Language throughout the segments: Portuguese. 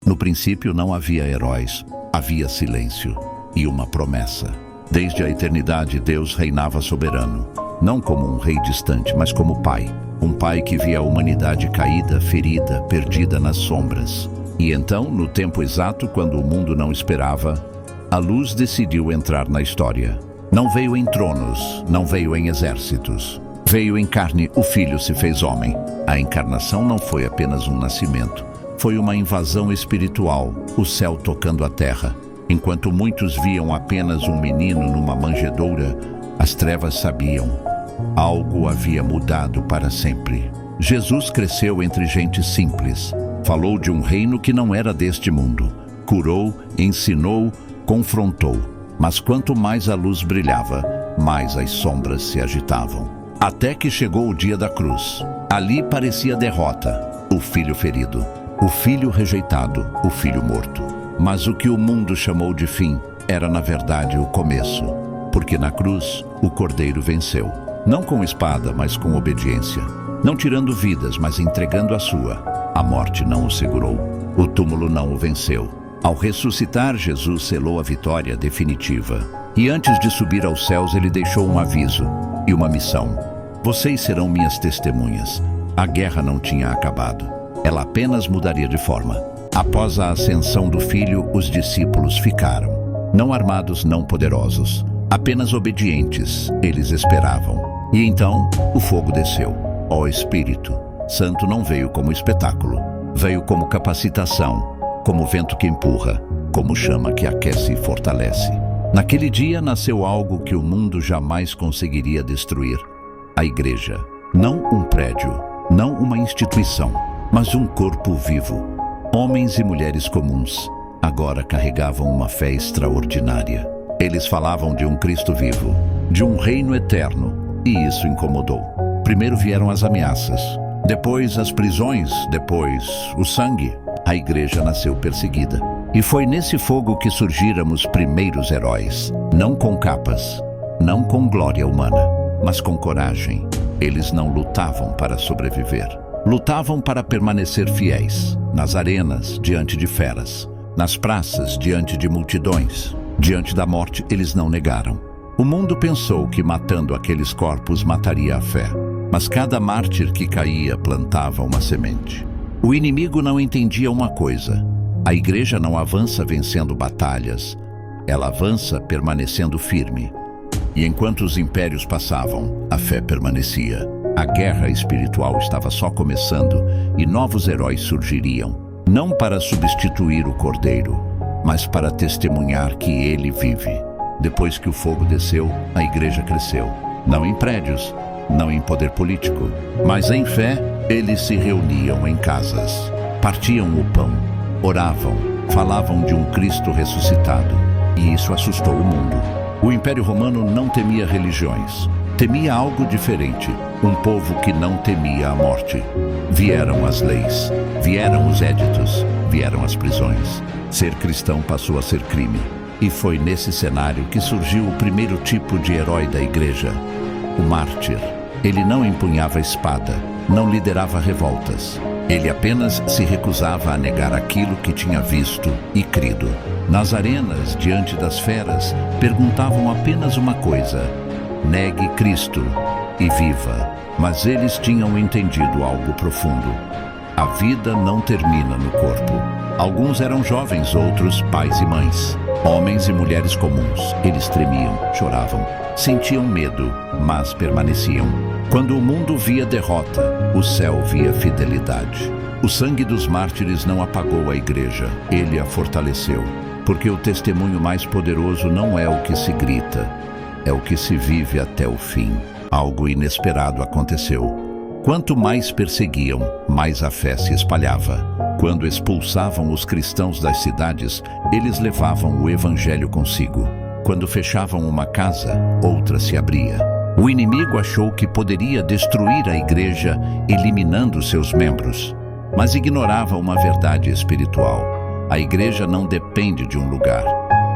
No princípio não havia heróis, havia silêncio e uma promessa. Desde a eternidade, Deus reinava soberano, não como um rei distante, mas como pai. Um pai que via a humanidade caída, ferida, perdida nas sombras. E então, no tempo exato, quando o mundo não esperava, a luz decidiu entrar na história. Não veio em tronos, não veio em exércitos. Veio em carne, o Filho se fez homem. A encarnação não foi apenas um nascimento. Foi uma invasão espiritual, o céu tocando a terra. Enquanto muitos viam apenas um menino numa manjedoura, as trevas sabiam. Algo havia mudado para sempre. Jesus cresceu entre gente simples. Falou de um reino que não era deste mundo. Curou, ensinou, confrontou. Mas quanto mais a luz brilhava, mais as sombras se agitavam. Até que chegou o dia da cruz. Ali parecia derrota. O filho ferido, o filho rejeitado, o filho morto. Mas o que o mundo chamou de fim era, na verdade, o começo. Porque na cruz, o Cordeiro venceu. Não com espada, mas com obediência. Não tirando vidas, mas entregando a sua. A morte não o segurou. O túmulo não o venceu. Ao ressuscitar, Jesus selou a vitória definitiva. E antes de subir aos céus, ele deixou um aviso e uma missão. Vocês serão minhas testemunhas. A guerra não tinha acabado. Ela apenas mudaria de forma. Após a ascensão do Filho, os discípulos ficaram. Não armados, não poderosos. Apenas obedientes, eles esperavam. E então, o fogo desceu. Ó Espírito Santo não veio como espetáculo. Veio como capacitação, como vento que empurra, como chama que aquece e fortalece. Naquele dia nasceu algo que o mundo jamais conseguiria destruir. A igreja. Não um prédio, não uma instituição, mas um corpo vivo. Homens e mulheres comuns agora carregavam uma fé extraordinária. Eles falavam de um Cristo vivo, de um reino eterno, e isso incomodou. Primeiro vieram as ameaças, depois as prisões, depois o sangue. A igreja nasceu perseguida. E foi nesse fogo que surgiram os primeiros heróis. Não com capas, não com glória humana, mas com coragem. Eles não lutavam para sobreviver. Lutavam para permanecer fiéis. Nas arenas, diante de feras. Nas praças, diante de multidões. Diante da morte, eles não negaram. O mundo pensou que matando aqueles corpos mataria a fé. Mas cada mártir que caía plantava uma semente. O inimigo não entendia uma coisa. A igreja não avança vencendo batalhas. Ela avança permanecendo firme. E enquanto os impérios passavam, a fé permanecia. A guerra espiritual estava só começando e novos heróis surgiriam. Não para substituir o Cordeiro, mas para testemunhar que ele vive. Depois que o fogo desceu, a igreja cresceu. Não em prédios, não em poder político, mas em fé. Eles se reuniam em casas, partiam o pão, oravam, falavam de um Cristo ressuscitado. E isso assustou o mundo. O Império Romano não temia religiões. Temia algo diferente, um povo que não temia a morte. Vieram as leis, vieram os éditos, vieram as prisões. Ser cristão passou a ser crime. E foi nesse cenário que surgiu o primeiro tipo de herói da igreja, o mártir. Ele não empunhava espada, não liderava revoltas. Ele apenas se recusava a negar aquilo que tinha visto e crido. Nas arenas, diante das feras, perguntavam apenas uma coisa: negue Cristo e viva. Mas eles tinham entendido algo profundo. A vida não termina no corpo. Alguns eram jovens, outros pais e mães. Homens e mulheres comuns. Eles tremiam, choravam, sentiam medo, mas permaneciam. Quando o mundo via derrota, o céu via fidelidade. O sangue dos mártires não apagou a igreja, ele a fortaleceu. Porque o testemunho mais poderoso não é o que se grita, é o que se vive até o fim. Algo inesperado aconteceu. Quanto mais perseguiam, mais a fé se espalhava. Quando expulsavam os cristãos das cidades, eles levavam o evangelho consigo. Quando fechavam uma casa, outra se abria. O inimigo achou que poderia destruir a igreja, eliminando seus membros, mas ignorava uma verdade espiritual. A igreja não depende de um lugar,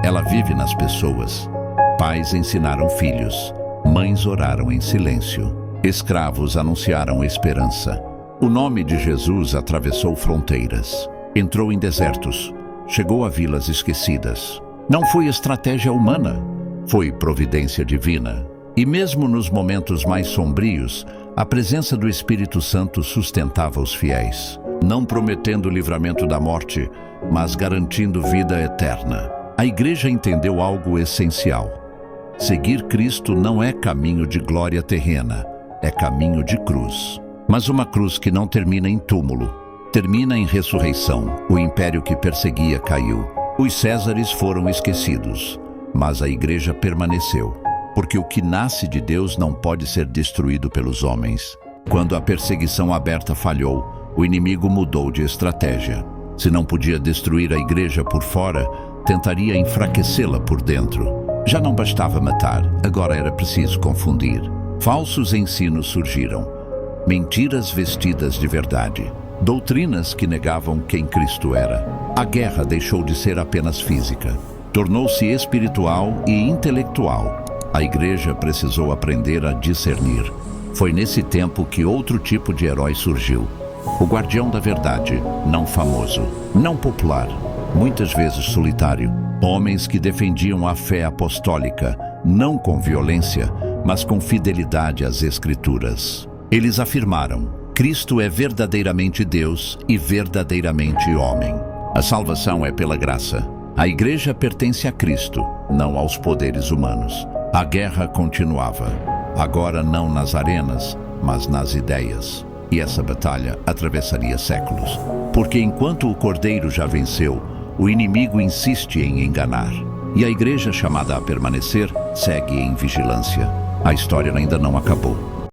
ela vive nas pessoas. Pais ensinaram filhos, mães oraram em silêncio, escravos anunciaram esperança. O nome de Jesus atravessou fronteiras. Entrou em desertos, chegou a vilas esquecidas. Não foi estratégia humana, foi providência divina. E mesmo nos momentos mais sombrios, a presença do Espírito Santo sustentava os fiéis, não prometendo o livramento da morte, mas garantindo vida eterna. A igreja entendeu algo essencial. Seguir Cristo não é caminho de glória terrena, é caminho de cruz. Mas uma cruz que não termina em túmulo, termina em ressurreição. O império que perseguia caiu. Os Césares foram esquecidos, mas a igreja permaneceu, porque o que nasce de Deus não pode ser destruído pelos homens. Quando a perseguição aberta falhou, o inimigo mudou de estratégia. Se não podia destruir a igreja por fora, tentaria enfraquecê-la por dentro. Já não bastava matar, agora era preciso confundir. Falsos ensinos surgiram, mentiras vestidas de verdade, doutrinas que negavam quem Cristo era. A guerra deixou de ser apenas física, tornou-se espiritual e intelectual. A igreja precisou aprender a discernir. Foi nesse tempo que outro tipo de herói surgiu. O guardião da verdade, não famoso, não popular, muitas vezes solitário. Homens que defendiam a fé apostólica, não com violência, mas com fidelidade às Escrituras. Eles afirmaram: Cristo é verdadeiramente Deus e verdadeiramente homem. A salvação é pela graça. A igreja pertence a Cristo, não aos poderes humanos. A guerra continuava, agora não nas arenas, mas nas ideias. E essa batalha atravessaria séculos, porque enquanto o Cordeiro já venceu, o inimigo insiste em enganar. E a igreja chamada a permanecer segue em vigilância. A história ainda não acabou.